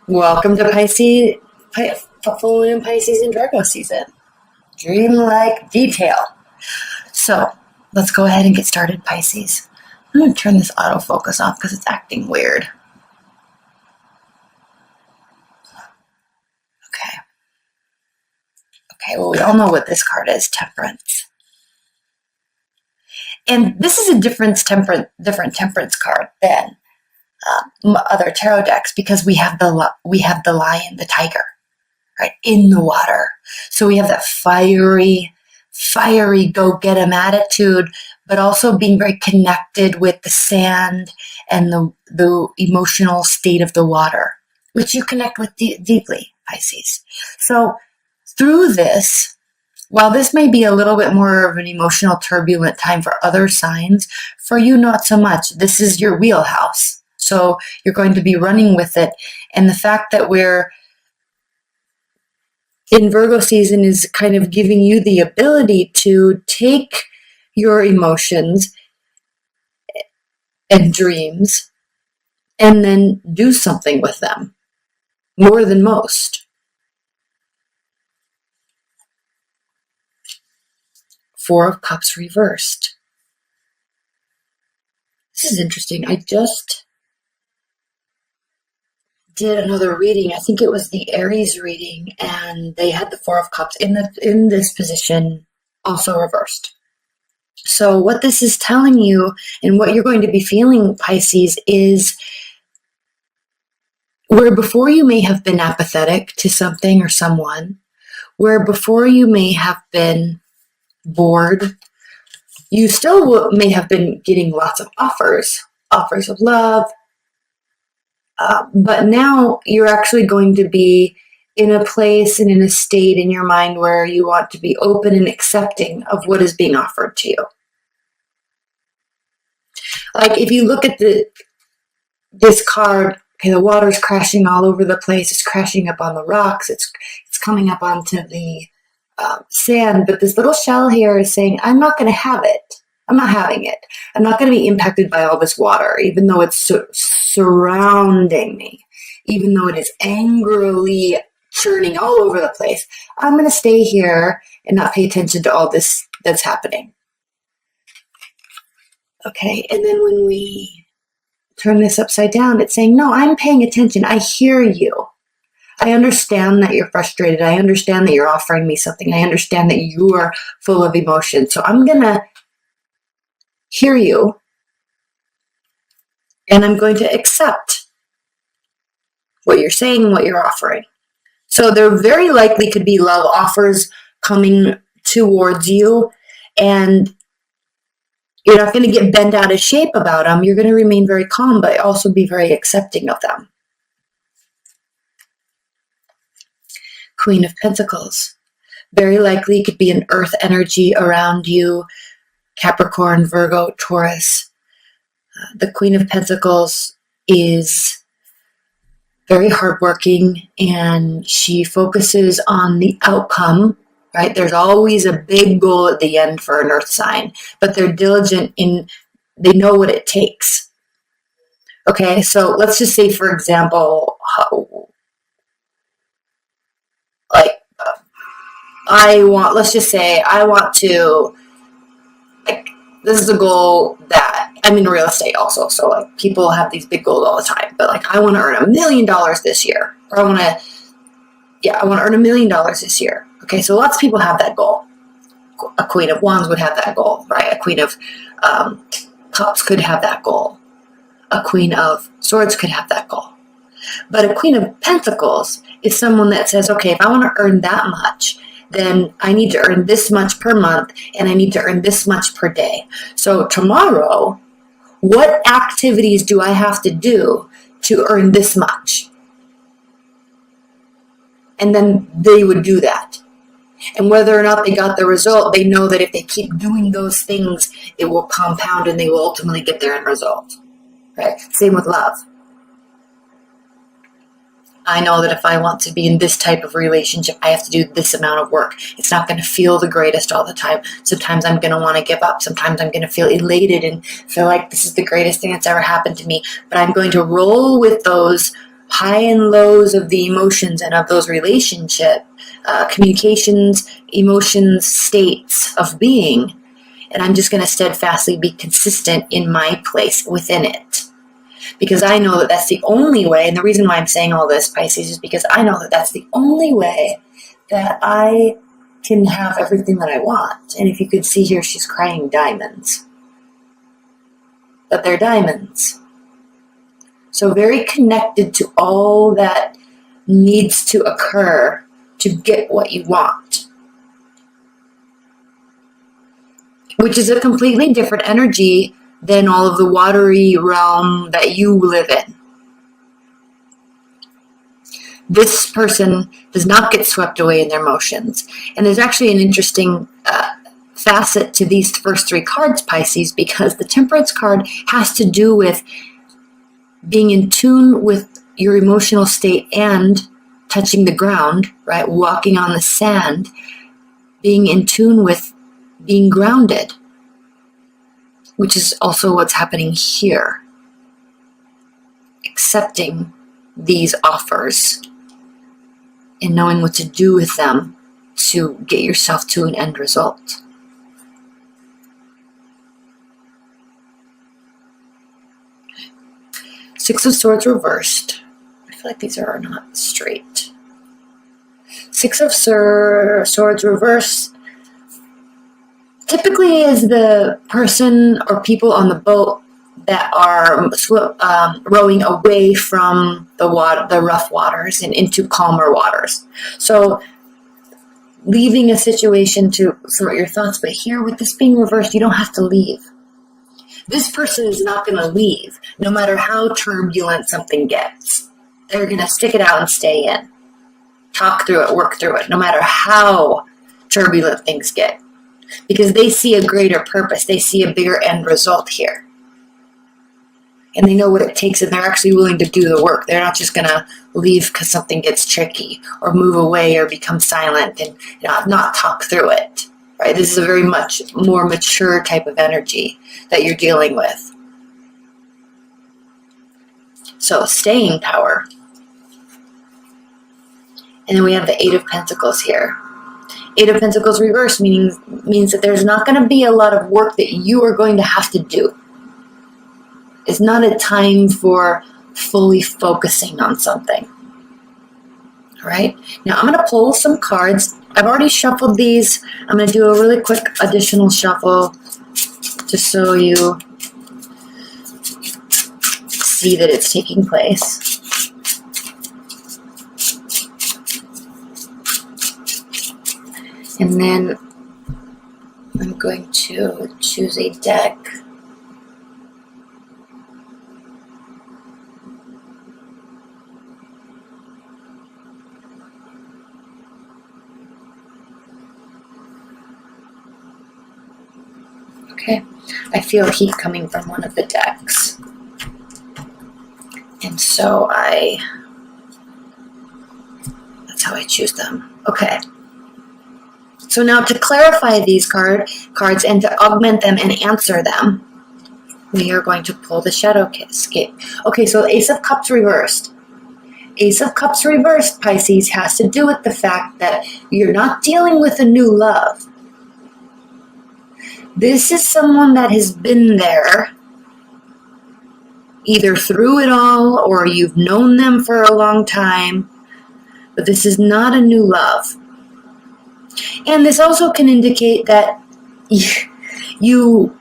Welcome to Pisces, full moon in Pisces and Virgo season. Dreamlike detail. So let's go ahead and get started, Pisces. I'm going to turn this autofocus off because it's acting weird. Okay, well, we all know what this card is, Temperance. And this is a different temperance card than other tarot decks because we have the lion, the tiger, right, in the water. So we have that fiery go get 'em attitude, but also being very connected with the sand and the emotional state of the water, which you connect with deeply, Pisces. So through this, while this may be a little bit more of an emotional turbulent time for other signs, for you not so much. This is your wheelhouse. So you're going to be running with it. And the fact that we're in Virgo season is kind of giving you the ability to take your emotions and dreams and then do something with them more than most. Four of Cups reversed. This is interesting. I just did another reading. I think it was the Aries reading, and they had the Four of Cups in this position, also reversed. So what this is telling you and what you're going to be feeling, Pisces, is where before you may have been apathetic to something or someone, where before you may have been bored, you still may have been getting lots of offers of love, but now you're actually going to be in a place and in a state in your mind where you want to be open and accepting of what is being offered to you. Like if you look at this card, okay, the water's crashing all over the place. It's crashing up on the rocks. It's coming up onto the sand. But this little shell here is saying, I'm not going to have it. I'm not having it. I'm not going to be impacted by all this water, even though it's surrounding me, even though it is angrily churning all over the place. I'm going to stay here and not pay attention to all this that's happening. Okay, and then when we turn this upside down, it's saying, no, I'm paying attention. I hear you. I understand that you're frustrated. I understand that you're offering me something. I understand that you are full of emotion. So I'm going to hear you, and I'm going to accept what you're saying, what you're offering. So there very likely could be love offers coming towards you, and you're not going to get bent out of shape about them. You're going to remain very calm, but also be very accepting of them. Queen of Pentacles. Very likely could be an earth energy around you. Capricorn, Virgo, Taurus. The Queen of Pentacles is very hardworking, and she focuses on the outcome, right? There's always a big goal at the end for an earth sign, but they're diligent they know what it takes. Okay, so let's just say, for example, I want to, like, this is a goal that, I'm in real estate also, so like people have these big goals all the time, but like I want to earn $1 million this year, or I want to earn $1 million this year. Okay, so lots of people have that goal. A Queen of Wands would have that goal, right? A Queen of Cups could have that goal. A Queen of Swords could have that goal. But a Queen of Pentacles is someone that says, okay, if I want to earn that much, then I need to earn this much per month, and I need to earn this much per day. So tomorrow, what activities do I have to do to earn this much? And then they would do that. And whether or not they got the result, they know that if they keep doing those things, it will compound and they will ultimately get their end result. Right? Same with love. I know that if I want to be in this type of relationship, I have to do this amount of work. It's not going to feel the greatest all the time. Sometimes I'm going to want to give up. Sometimes I'm going to feel elated and feel like this is the greatest thing that's ever happened to me. But I'm going to roll with those high and lows of the emotions and of those relationship communications, emotions, states of being. And I'm just going to steadfastly be consistent in my place within it. Because I know that that's the only way, and the reason why I'm saying all this, Pisces, is because I know that that's the only way that I can have everything that I want. And if you could see here, she's crying diamonds. But they're diamonds. So very connected to all that needs to occur to get what you want. Which is a completely different energy than all of the watery realm that you live in. This person does not get swept away in their emotions. And there's actually an interesting facet to these first three cards, Pisces, because the Temperance card has to do with being in tune with your emotional state and touching the ground, right? Walking on the sand, being in tune with being grounded, which is also what's happening here. Accepting these offers and knowing what to do with them to get yourself to an end result. Six of Swords reversed. I feel like these are not straight. Six of Swords reversed typically is the person or people on the boat that are rowing away from the rough waters and into calmer waters. So leaving a situation to sort your thoughts, but here with this being reversed, you don't have to leave. This person is not going to leave, no matter how turbulent something gets. They're going to stick it out and stay in. Talk through it, work through it, no matter how turbulent things get. Because they see a greater purpose. They see a bigger end result here. And they know what it takes, and they're actually willing to do the work. They're not just going to leave because something gets tricky, or move away, or become silent and not talk through it. Right? This is a very much more mature type of energy that you're dealing with. So, staying power. And then we have the Eight of Pentacles here. Eight of Pentacles reversed means that there's not going to be a lot of work that you are going to have to do. It's not a time for fully focusing on something. All right? Now, I'm going to pull some cards. I've already shuffled these. I'm going to do a really quick additional shuffle just so you see that it's taking place. And then I'm going to choose a deck. Okay, I feel heat coming from one of the decks. And so that's how I choose them. Okay. So now to clarify these cards and to augment them and answer them, we are going to pull the Shadowscape. Okay, so Ace of Cups reversed. Ace of Cups reversed, Pisces, has to do with the fact that you're not dealing with a new love. This is someone that has been there, either through it all or you've known them for a long time, but this is not a new love. And this also can indicate that you,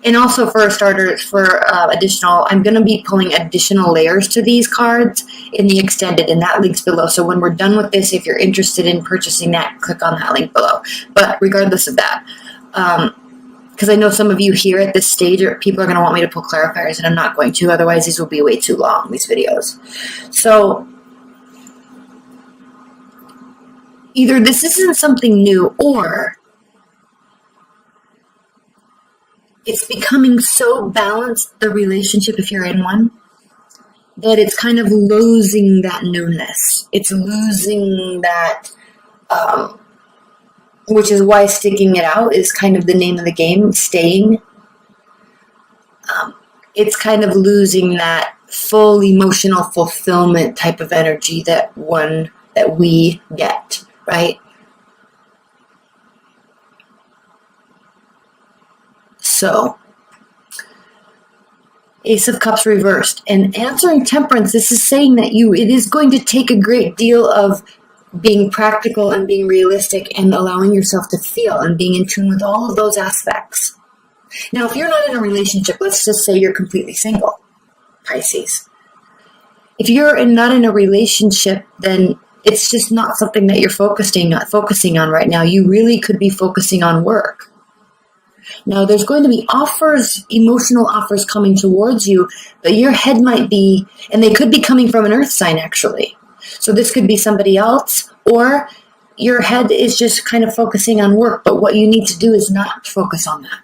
and also for starters, for additional, I'm going to be pulling additional layers to these cards in the extended, and that link's below. So when we're done with this, if you're interested in purchasing that, click on that link below. But regardless of that, because I know some of you here at this stage, people are going to want me to pull clarifiers, and I'm not going to. Otherwise, these will be way too long, these videos. So either this isn't something new, or it's becoming so balanced, the relationship, if you're in one, that it's kind of losing that newness. It's losing that, which is why sticking it out is kind of the name of the game, staying. It's kind of losing that full emotional fulfillment type of energy that we get, right? So, Ace of Cups reversed. And answering Temperance, this is saying that it is going to take a great deal of being practical and being realistic and allowing yourself to feel and being in tune with all of those aspects. Now, if you're not in a relationship, let's just say you're completely single, Pisces. If you're not in a relationship, then it's just not something that you're focusing on right now. You really could be focusing on work. Now, there's going to be emotional offers coming towards you, but your head might be, and they could be coming from an earth sign, actually. So this could be somebody else, or your head is just kind of focusing on work, but what you need to do is not focus on that.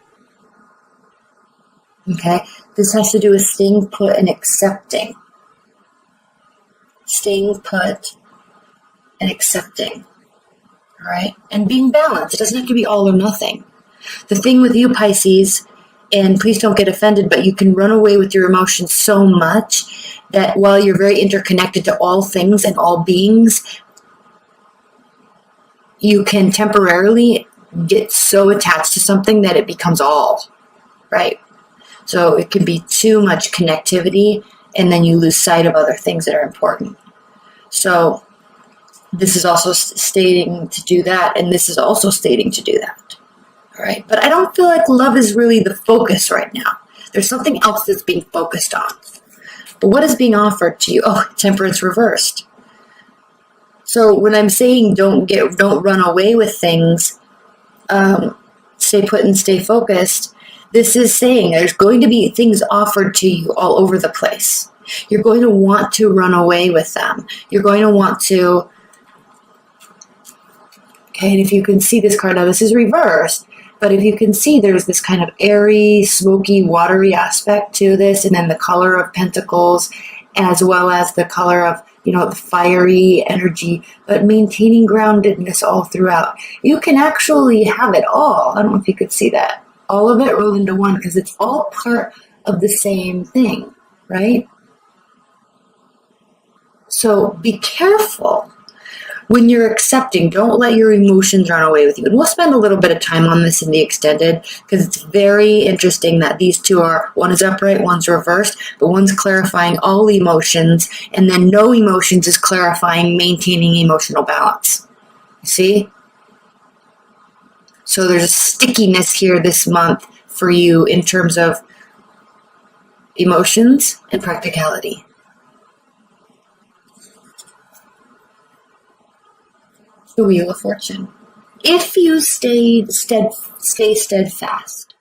Okay? This has to do with staying put and accepting. Staying put and accepting. All right? And being balanced. It doesn't have to be all or nothing. The thing with you, Pisces, and please don't get offended, but you can run away with your emotions so much that while you're very interconnected to all things and all beings, you can temporarily get so attached to something that it becomes all, right? So it can be too much connectivity, and then you lose sight of other things that are important. So this is also stating to do that, and this is also stating to do that. All right, but I don't feel like love is really the focus right now. There's something else that's being focused on. But what is being offered to you? Oh, Temperance reversed. So when I'm saying don't run away with things, stay put and stay focused, this is saying there's going to be things offered to you all over the place. You're going to want to run away with them. You're going to want to, okay, and if you can see this card now, this is reversed. But if you can see, there's this kind of airy, smoky, watery aspect to this, and then the color of pentacles, as well as the color of, the fiery energy, but maintaining groundedness all throughout. You can actually have it all. I don't know if you could see that. All of it rolled into one, because it's all part of the same thing, right? So be careful. When you're accepting, don't let your emotions run away with you. And we'll spend a little bit of time on this in the extended, because it's very interesting that these two one is upright, one's reversed, but one's clarifying all emotions, and then no emotions is clarifying maintaining emotional balance. See? So there's a stickiness here this month for you in terms of emotions and practicality. The Wheel of Fortune. If you stay steadfast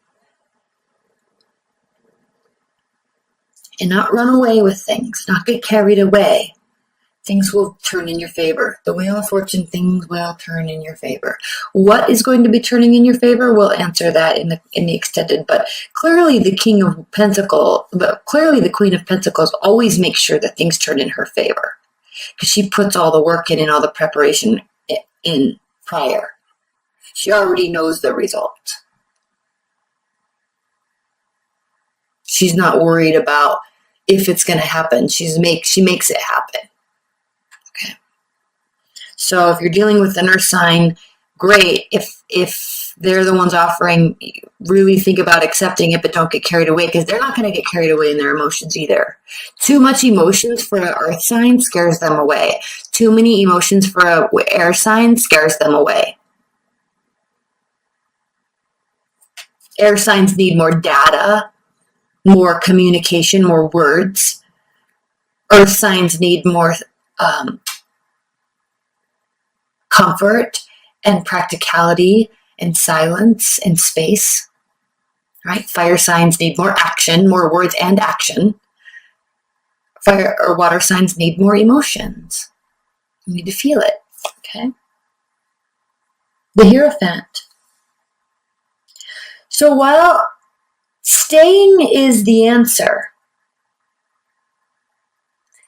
and not run away with things, not get carried away, things will turn in your favor. The Wheel of Fortune, things will turn in your favor. What is going to be turning in your favor? We'll answer that in the extended. But clearly, the Queen of Pentacles always makes sure that things turn in her favor, because she puts all the work in and all the preparation in prior. She already knows the result. She's not worried about if it's going to happen. She makes it happen. Okay. So if you're dealing with an earth sign, great. If they're the ones offering, really think about accepting it, but don't get carried away, because they're not going to get carried away in their emotions either. Too much emotions for an earth sign scares them away. Too many emotions for an air sign scares them away. Air signs need more data, more communication, more words. Earth signs need more comfort and practicality and silence and space. Right? Fire signs need more action, more words and action. Fire or water signs need more emotions. You need to feel it. Okay? The Hierophant. So while staying is the answer,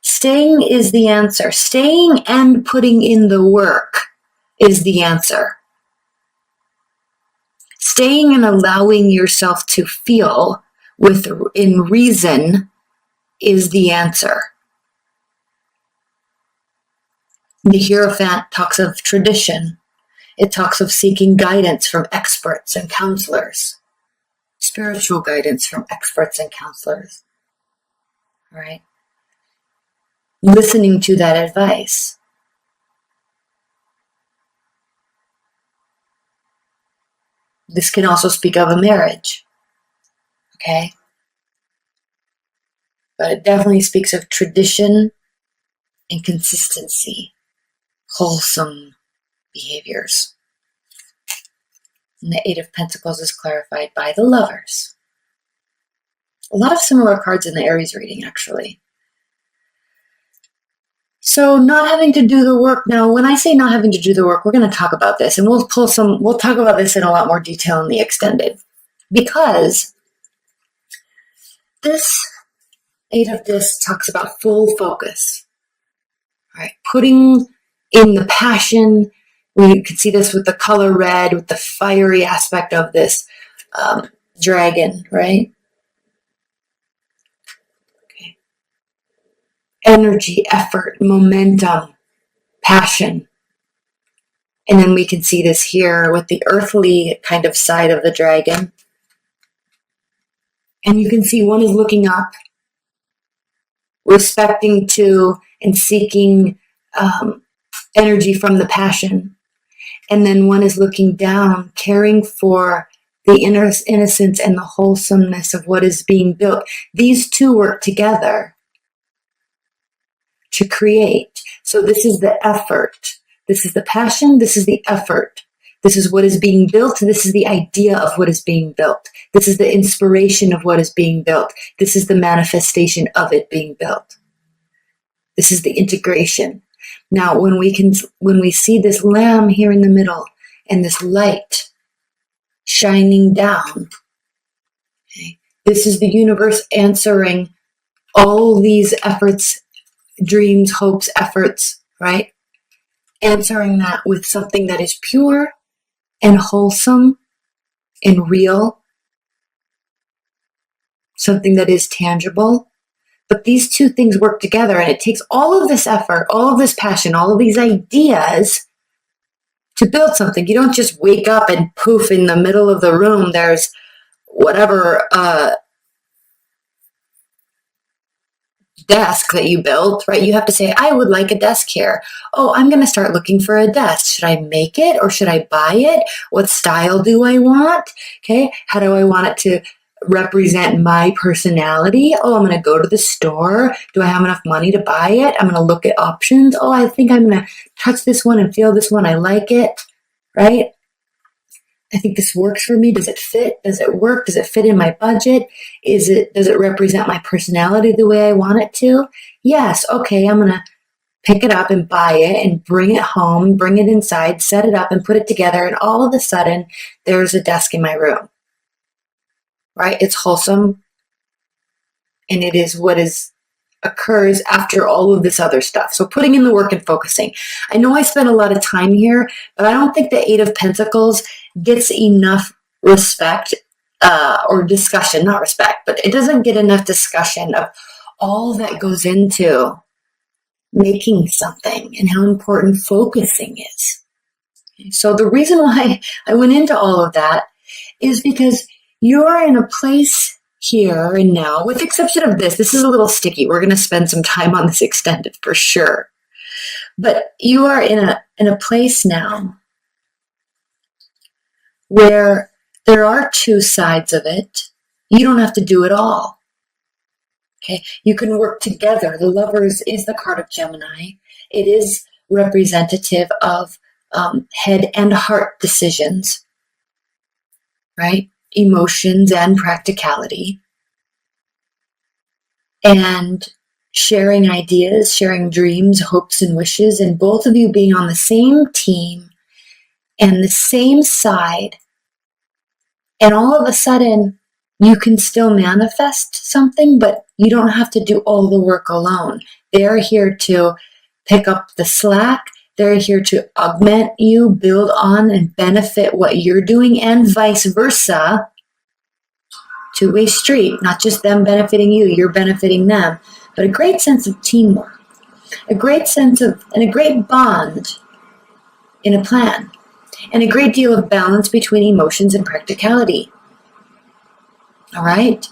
staying and putting in the work is the answer. Staying and allowing yourself to feel in reason is the answer. The Hierophant talks of tradition. It talks of seeking guidance from experts and counselors, spiritual guidance from experts and counselors, right? Listening to that advice. This can also speak of a marriage, okay? But it definitely speaks of tradition and consistency, wholesome behaviors. And the Eight of Pentacles is clarified by the Lovers. A lot of similar cards in the Aries reading, actually. So not having to do the work. Now, when I say not having to do the work, we're going to talk about this, and we'll talk about this in a lot more detail in the extended, because this Eight of Discs talks about full focus, right? Putting in the passion. We can see this with the color red, with the fiery aspect of this dragon, right? Okay. Energy, effort, momentum, passion. And then we can see this here with the earthly kind of side of the dragon. And you can see one is looking up, respecting to and seeking energy from the passion. And then one is looking down, caring for the inner innocence and the wholesomeness of what is being built. These two work together to create. So this is the effort. This is the passion. This is the effort. This is what is being built. This is the idea of what is being built. This is the inspiration of what is being built. This is the manifestation of it being built. This is the integration. Now, when we see this lamb here in the middle and this light shining down, okay, this is the universe answering all these efforts, dreams, hopes, efforts, right? Answering that with something that is pure and wholesome and real, something that is tangible. But these two things work together, and it takes all of this effort, all of this passion, all of these ideas to build something. You don't just wake up and poof, in the middle of the room, there's whatever desk that you built, right? You have to say, I would like a desk here. Oh, I'm going to start looking for a desk. Should I make it or should I buy it? What style do I want? Okay. How do I want it to represent my personality? Oh, I'm going to go to the store. Do I have enough money to buy it? I'm going to look at options. Oh, I think I'm going to touch this one and feel this one. I like it, right? I think this works for me. Does it fit? Does it work? Does it fit in my budget? Does it represent my personality the way I want it to? Yes. Okay. I'm going to pick it up and buy it and bring it home, bring it inside, set it up and put it together. And all of a sudden there's a desk in my room, right? It's wholesome. And it is what occurs after all of this other stuff. So putting in the work and focusing. I know I spent a lot of time here, but I don't think the Eight of Pentacles gets enough respect or discussion, not respect, but it doesn't get enough discussion of all that goes into making something and how important focusing is. So the reason why I went into all of that is because you're in a place here and now, with the exception of this is a little sticky. We're going to spend some time on this extended for sure. But you are in a place now where there are two sides of it. You don't have to do it all. Okay, you can work together. The Lovers is the card of Gemini. It is representative of head and heart decisions, right? Emotions and practicality. And sharing ideas, sharing dreams, hopes, and wishes, and both of you being on the same team and the same side. And all of a sudden, you can still manifest something, but you don't have to do all the work alone. They're here to pick up the slack. They're here to augment you, build on, and benefit what you're doing, and vice versa, two-way street, not just them benefiting you, you're benefiting them, but a great sense of teamwork, a great sense of, and a great bond in a plan, and a great deal of balance between emotions and practicality. All right?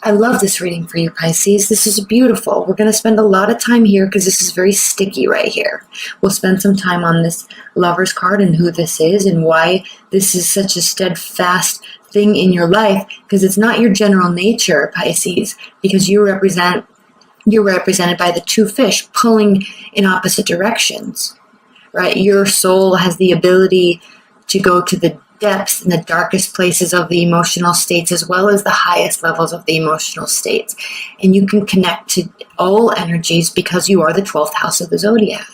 I love this reading for you, Pisces. This is beautiful. We're going to spend a lot of time here because this is very sticky right here. We'll spend some time on this Lover's card and who this is and why this is such a steadfast thing in your life, because it's not your general nature, Pisces, because you're represented by the two fish pulling in opposite directions, right? Your soul has the ability to go to the depths and the darkest places of the emotional states as well as the highest levels of the emotional states. And you can connect to all energies because you are the 12th house of the zodiac.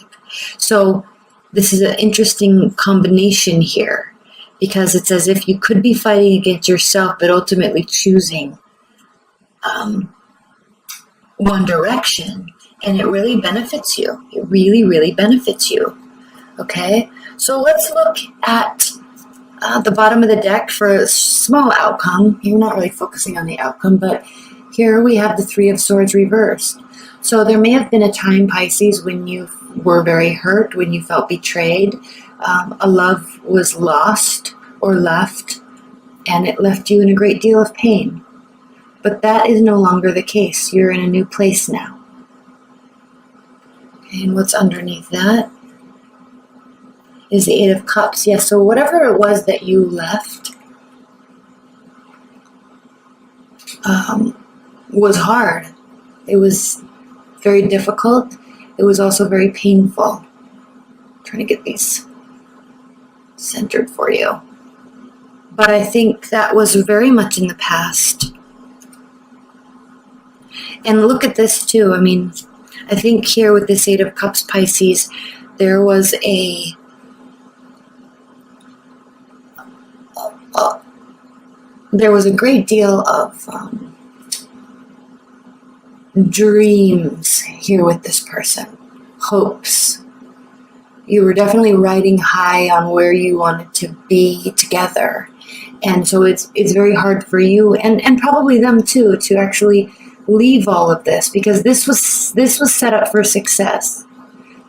So this is an interesting combination here because it's as if you could be fighting against yourself but ultimately choosing one direction, and it really benefits you. It really, really benefits you. Okay? So let's look at the bottom of the deck for a small outcome. You're not really focusing on the outcome, but here we have the Three of Swords reversed. So there may have been a time, Pisces, when you were very hurt, when you felt betrayed. A love was lost or left, and it left you in a great deal of pain. But that is no longer the case. You're in a new place now. Okay, and what's underneath that is the Eight of Cups. Yes, so whatever it was that you left was hard. It was very difficult. It was also very painful. I'm trying to get these centered for you. But I think that was very much in the past. And look at this too. I mean, I think here with this Eight of Cups, Pisces, there was a great deal of dreams here with this person, hopes. You were definitely riding high on where you wanted to be together. And so it's very hard for you and probably them too to actually leave all of this, because this was set up for success.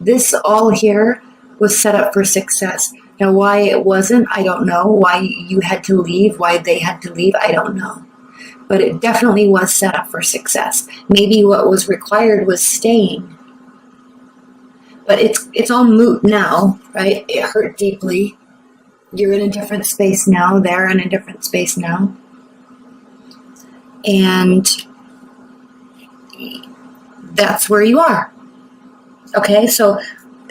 This all here was set up for success. Now, why it wasn't, I don't know. Why you had to leave, why they had to leave, I don't know. But it definitely was set up for success. Maybe what was required was staying. But it's all moot now, right? It hurt deeply. You're in a different space now. They're in a different space now. And that's where you are. Okay, so,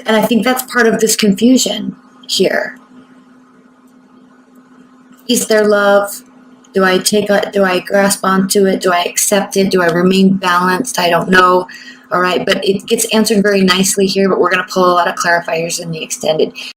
and I think that's part of this confusion here. Is there love? Do I grasp onto it? Do I accept it? Do I remain balanced? I don't know. All right, but it gets answered very nicely here, but we're going to pull a lot of clarifiers in the extended.